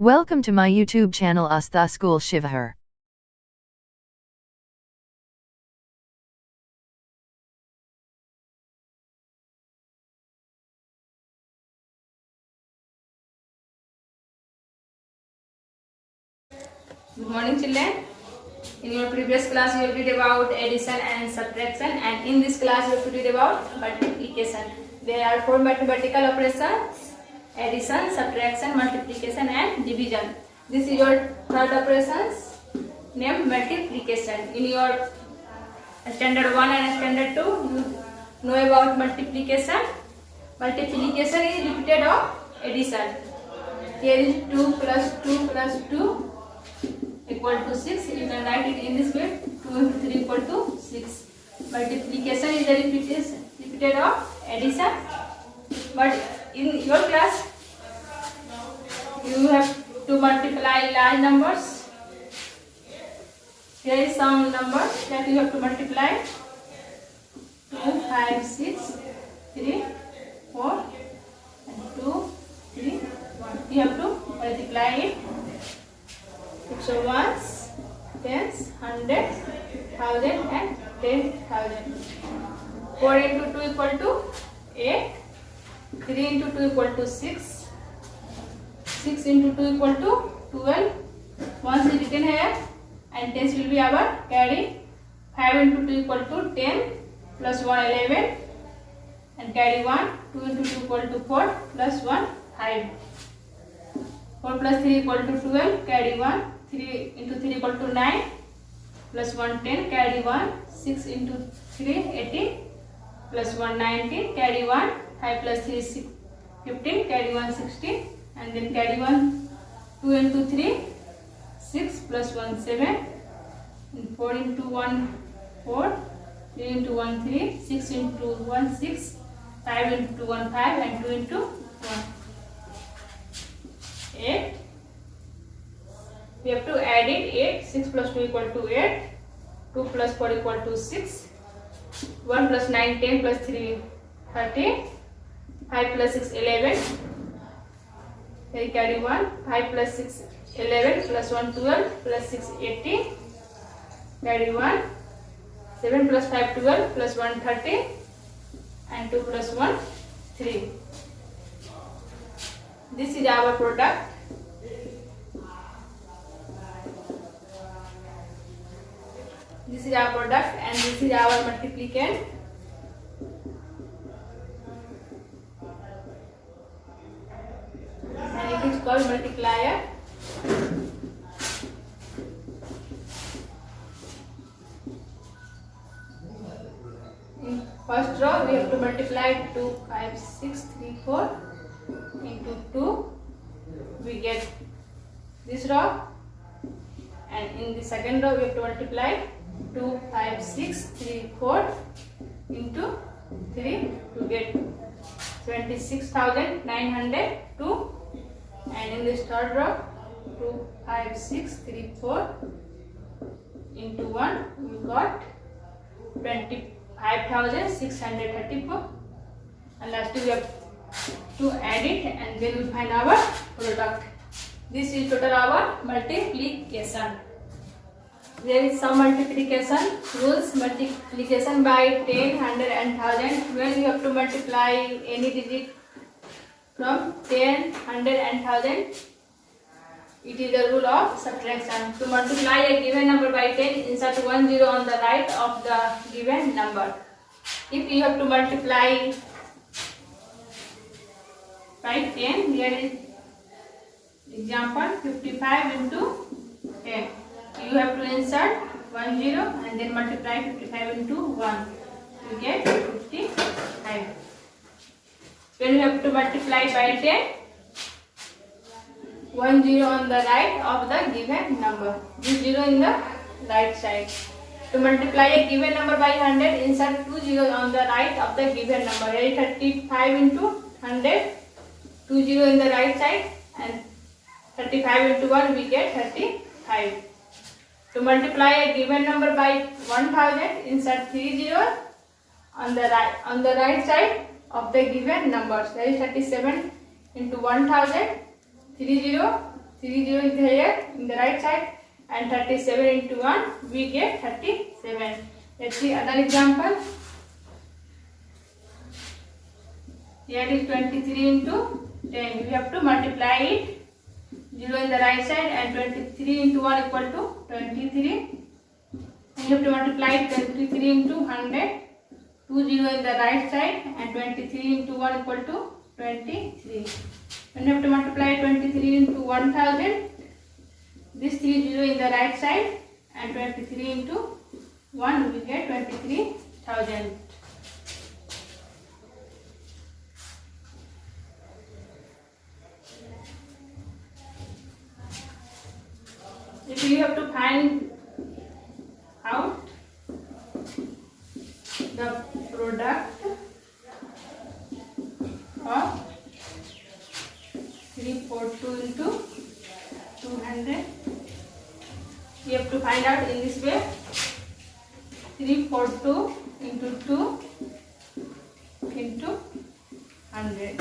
Welcome to my YouTube channel Astha School Shivahar. Good morning, children. In your previous class you have read about addition and subtraction, and in this class you have to read about multiplication. There are four mathematical operations: addition, subtraction, multiplication and division. This is your third operations named multiplication. In your standard 1 and standard 2 you know about multiplication. Multiplication is repeated of addition. Here is 2 plus 2 plus 2 equal to 6. You can write it in this way: 2 into 3 equal to 6. Multiplication is the repeated of addition. But in your class you have to multiply large numbers. Here is some numbers that you have to multiply: 2, 5, 6, 3, 4 and 2, 3, 1. You have to multiply it. So ones, tens, hundreds, thousand and 10,000. 4 into 2 equal to 8. 3 into 2 equal to 6. 6 into 2 equal to 12. Ones is written here and tens will be our carry. 5 into 2 equal to 10 plus 1 11 and carry 1. 2 into 2 equal to 4 plus 1 5. 4 plus 3 equal to 12, carry 1. 3 into 3 equal to 9 plus 1 10, carry 1. 6 into 3 18 plus 1 19, carry 1. 5 plus 3 6, 15, carry 1 16 and then carry 1. 2 into 3 6 plus 1 7 and 4 into 1 4, 3 into 1 3, 6 into 1 6, 5 into 1 5 and 2 into 1 8. We have to add it. 8. 6 plus 2 equal to 8. 2 plus 4 equal to 6. 1 plus 9 10 plus 3 30. 5 plus 6 11. Here carry 1. 5 plus 6 11 plus 1 12 plus 6 18. Carry 1. 7 plus 5 12 plus 1 30 and 2 plus 1 3. This is our product. This is our product and this is our multiplicand. And it is called multiplier. In first row we have to multiply 2, 5, 6, 3, 4 into 2. We get this row. And in the second row we have to multiply 2, 5, 6, 3, 4 into 3 to get 26,902. And in this third row 2, 5, 6, 3, 4 into 1 we got 25,634. And lastly we have to add it and then we find our product. This is total our multiplication. There is some multiplication rules. Multiplication by 10, 100 and 1000. When you have to multiply any digit from 10, 100 and 1000, it is the rule of subtraction. To multiply a given number by 10, insert 1 0 on the right of the given number. If you have to multiply by 10, here is example 55 into 10. You have to insert 1 0 and then multiply 55 into 1. You get 55. When you have to multiply by 10, 1 0 on the right of the given number. This 0 in the right side. To multiply a given number by 100, insert 2 zeros on the right of the given number. Here is 35 into 100. 2 0 in the right side and 35 into 1 we get 35. To multiply a given number by 1000, insert 3 zeros on the right side of the given numbers. That is 37 into 1000, 3 0 3 0 is here in the right side, and 37 into 1 we get 37. Let's see other example. Here is 23 into 10. We have to multiply it. 0 in the right side and 23 into 1 equal to 23. And you have to multiply 23 into 100. 2 0 in the right side and 23 into 1 equal to 23. When you have to multiply 23 into 1000, this 3 0 in the right side and 23 into 1 we get 23,000. If you have to find out the product of 342 into 200, you have to find out in this way. 342 into 2 into 100.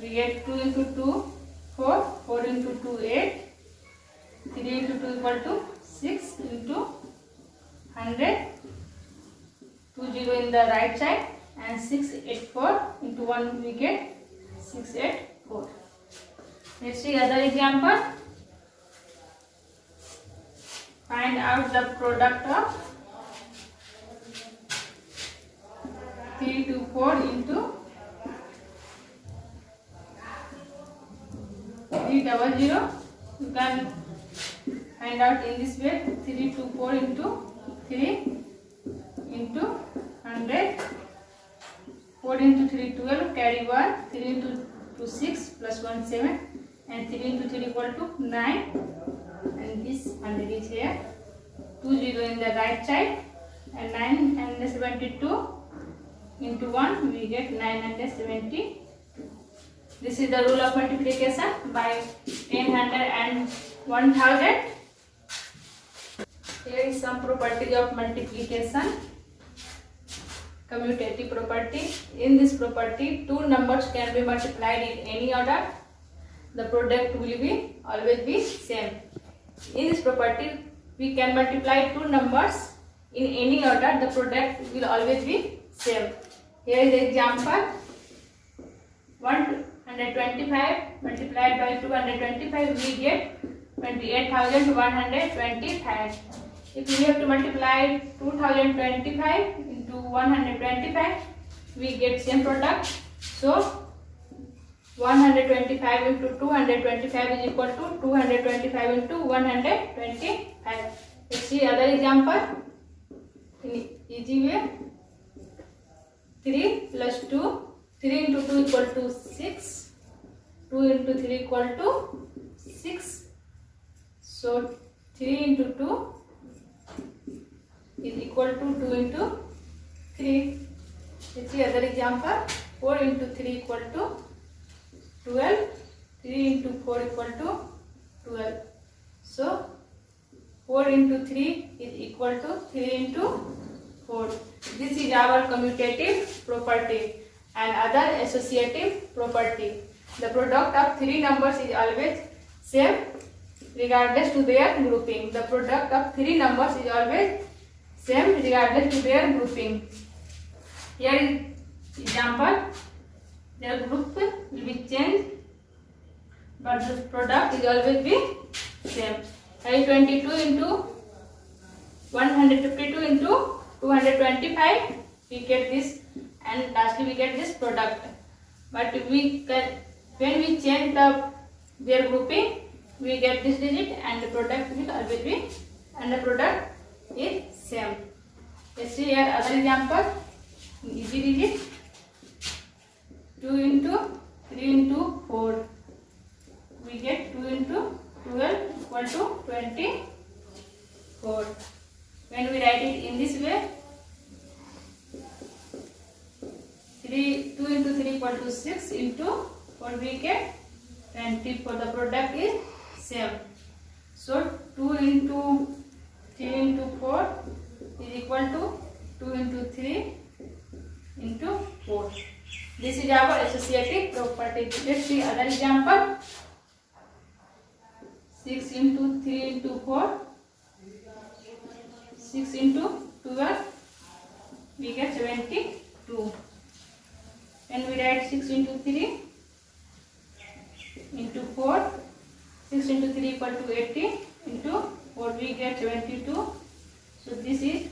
We get 2 into 2 4, 4 into 2 8, 3 into 2 equal to 6 into 100, 2 0 in the right side and 684 into 1 we get 684. Let's see other example. Find out the product of 324 into 300. You can find out in this way. 324 into 3 into 100. 4 into 3 12, carry 1. 3 into 2 6 plus 1 7, and 3 into 3 equal to 9, and this 100 is here. 2 0 in the right side and 972 into 1 we get 970. This is the rule of multiplication by 1000 and 1000. Here is some properties of multiplication. Commutative property. In this property, two numbers can be multiplied in any order. The product will be always be same. In this property, we can multiply two numbers in any order. The product will always be same. Here is the example. 125 multiplied by 225 we get 28,125. If we have to multiply 2025 into 125 we get same product. So 125 into 225 is equal to 225 into 125. Let's see other example in easy way. 3 plus 2, 3 into 2 equal to 6, 2 into 3 equal to 6. So 3 into 2 is equal to 2 into 3. Let's see other example. 4 into 3 equal to 12. 3 into 4 equal to 12. So 4 into 3 is equal to 3 into 4. This is our commutative property and other associative property. The product of three numbers is always same regardless to their grouping. The product of three numbers is always same regardless to their grouping. Here is example. Their group will be changed, but the product is always be same. Here is 22 into 152 into 225. We get this, and lastly we get this product. But we can, when we change their grouping, we get this digit, and the product will always be, and the product is same. Let's see here other example. Easy digit. 2 into 3 into 4. We get 2 into 12 equal to 24. When we write it in this way, 2 into 3 equal to 6 into 4 we get 24. The product is same. So 2 into 3 into 4 is equal to 2 into 3 into 4. This is our associative property. Let's see other example. 6 into 3 into 4. 6 into 12. We get 72. And we write 6 into 3 into 4. 6 into 3 equal to 80. Into 4 we get 72. So this is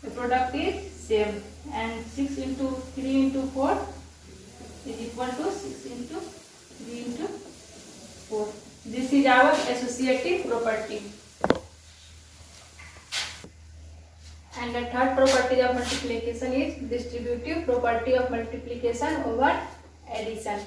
the product is same. And 6 into 3 into 4 is equal to 6 into 3 into 4. This is our associative property. And the third property of multiplication is distributive property of multiplication over addition.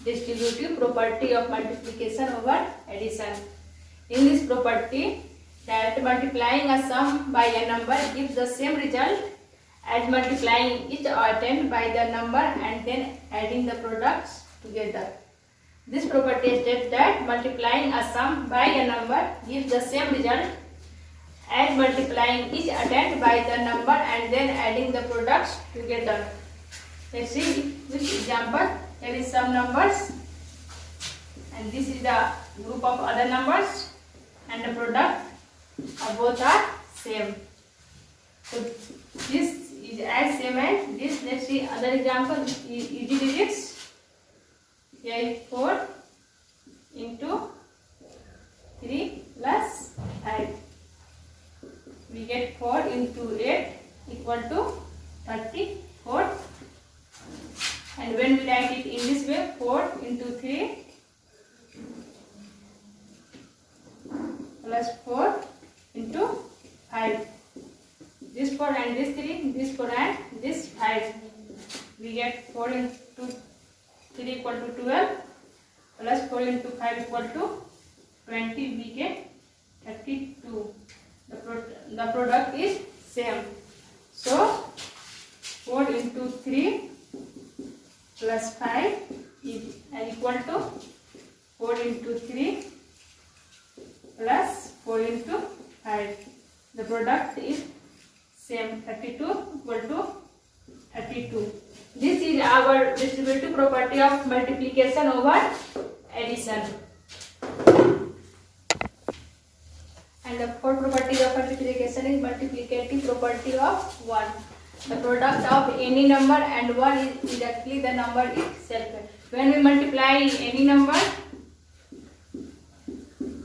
Distributive property of multiplication over addition. In this property, that multiplying a sum by a number gives the same result as multiplying each item by the number and then adding the products together. This property states that multiplying a sum by a number gives the same result as multiplying each item by the number and then adding the products together. Let's see which example. There is some numbers and this is the group of other numbers and the product of both are same. So this is as same as this. Let's see other example. Easy digits. Here is 4 into 3 plus 5. We get 4 into 8 equal to 34. And when we write it in this way, 4 into 3 plus 4 into 5. This 4 and this 3, this 4 and this 5. We get 4 into 3 equal to 12 plus 4 into 5 equal to 20. We get 32. The product is same. So 4 into 3 plus 5 is equal to 4 into 3 plus 4 into 5. The product is same. 32 equal to 32. This is our distributive property of multiplication over addition. And the fourth property of multiplication is multiplicative property of 1. The product of any number and 1 is exactly the number itself. When we multiply any number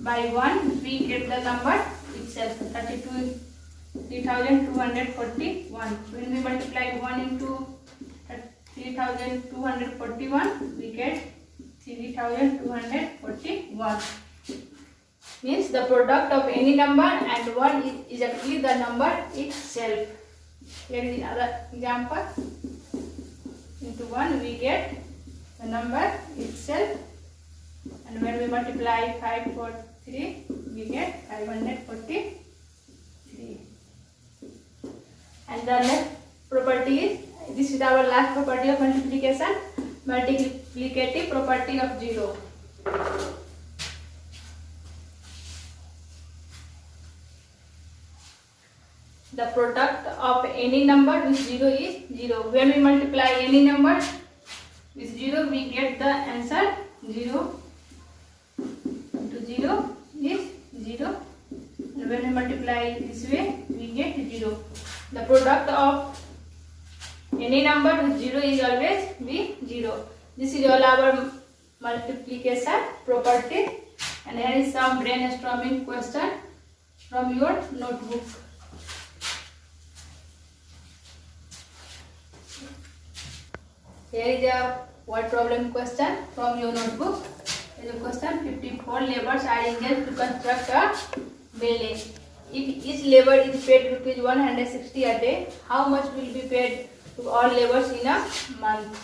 by 1, we get the number itself. 32,241. When we multiply 1 into 3,241, we get 3,241. Means the product of any number and 1 is exactly the number itself. Here is another example. Into 1 we get the number itself, and when we multiply 5 for 3 we get 543. And the next property is, this is our last property of multiplication, multiplicative property of 0. The product of any number with 0 is 0. When we multiply any number with 0, we get the answer 0 into 0 is 0. And when we multiply this way, we get 0. The product of any number with 0 is always be 0. This is all our multiplication property. And here is some brainstorming question from your notebook. Here is a word problem question from your notebook. Here is a question: 54 laborers are engaged to construct a building. If each labor is paid rupees 160 a day, how much will be paid to all laborers in a month?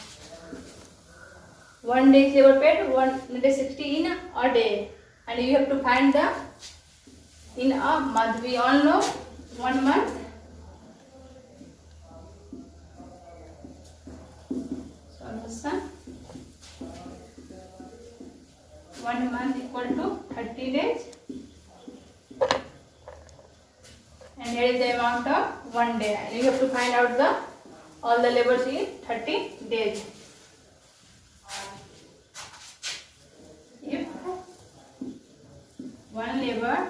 1 day labor paid 160 in a day, and you have to find the in a month. We all know 1 month. Solution: 1 month equal to 30 days. And here is the amount of 1 day. And you have to find out all the labors in 30 days. one labor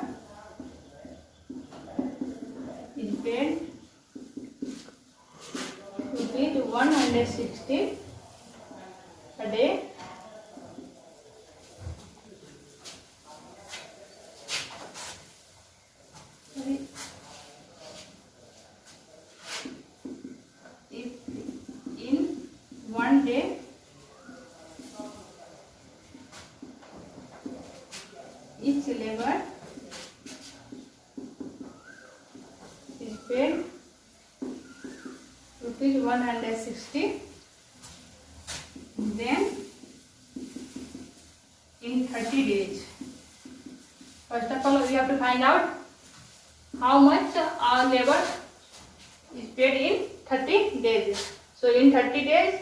is paid rupees 160 a day. If in one day each labor is paid rupees 160, then in 30 days. First of all, we have to find out how much our labor is paid in 30 days. So in 30 days,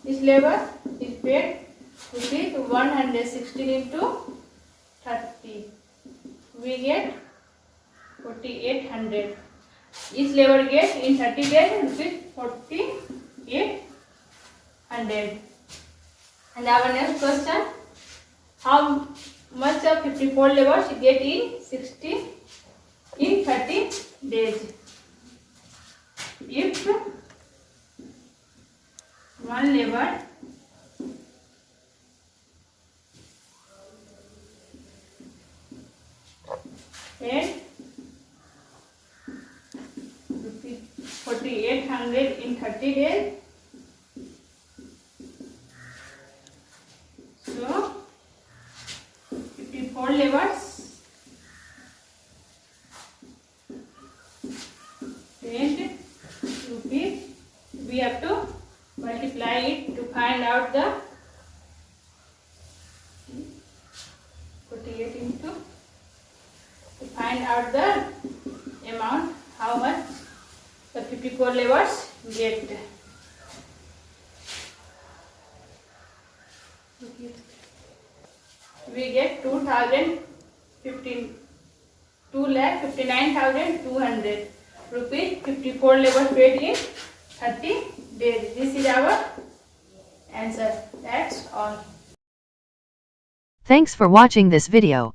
this labor is paid rupees 116 into 30. We get 4800. Each labor gets in 30 days rupees 4800. And our next question, how much of 54 labors get in 30 days? If one labor paid rupees 4800 in 30 days, so 54 labors paid rupees. We have to multiply it to find out the 48 into to find out the amount how much the 54 labors get. We get 2,59,200 rupees. 54 labors paid in 30 days. This is our answer. That's all. Thanks for watching this video.